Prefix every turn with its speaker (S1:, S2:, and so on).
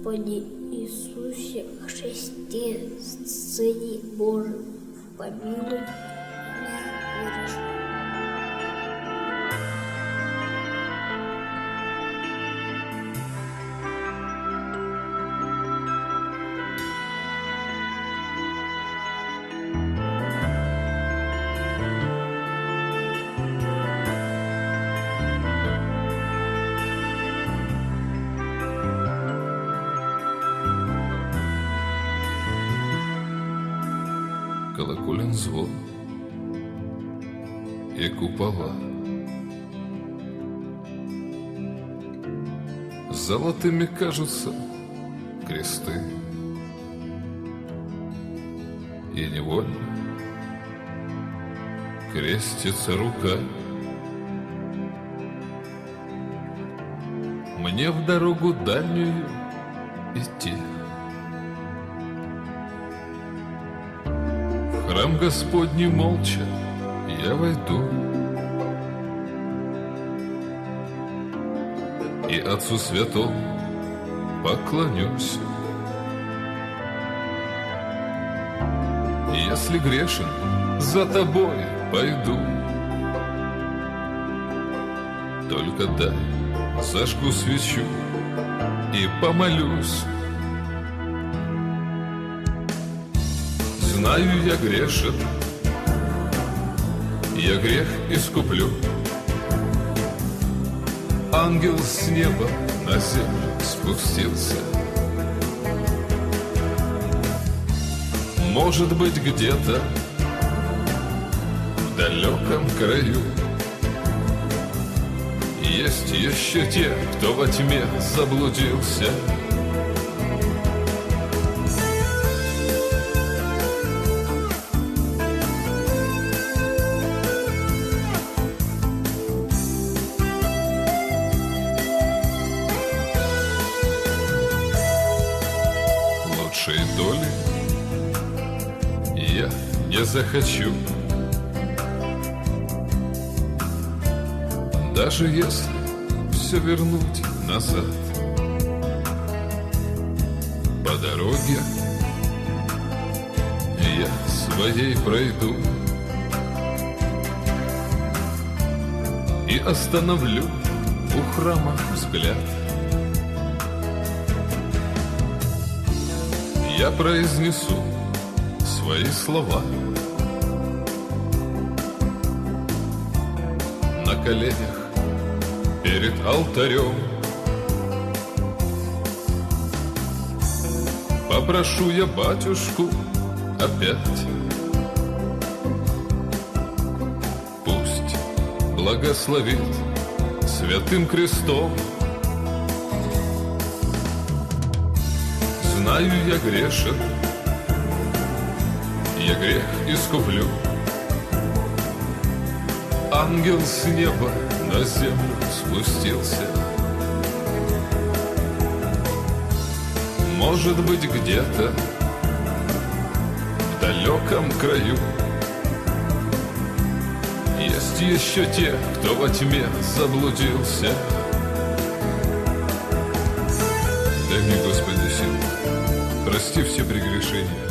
S1: Господи Иисусе Христе, Сыне Божий, помилуй меня грешного.
S2: Колоколен звон и купола золотыми кажутся кресты, и невольно крестится рука. Мне в дорогу дальнюю идти, в храм Господний молча я войду, и Отцу Святому поклонюсь. Если грешен, за тобой пойду, только дай зажгу свечу и помолюсь. Знаю, я грешен, я грех искуплю. Ангел с неба на землю спустился. Может быть, где-то в далеком краю есть еще те, кто во тьме заблудился. Лучшей доли я не захочу, даже если все вернуть назад. По дороге я своей пройду и остановлю у храма взгляд. Я произнесу свои слова на коленях перед алтарем. Попрошу я батюшку опять, пусть благословит святым крестом. Знаю, я грешен, я грех искуплю. Ангел с неба на землю спустился. Может быть, где-то в далеком краю есть еще те, кто во тьме заблудился. Дай мне, Господи, силу, прости все прегрешения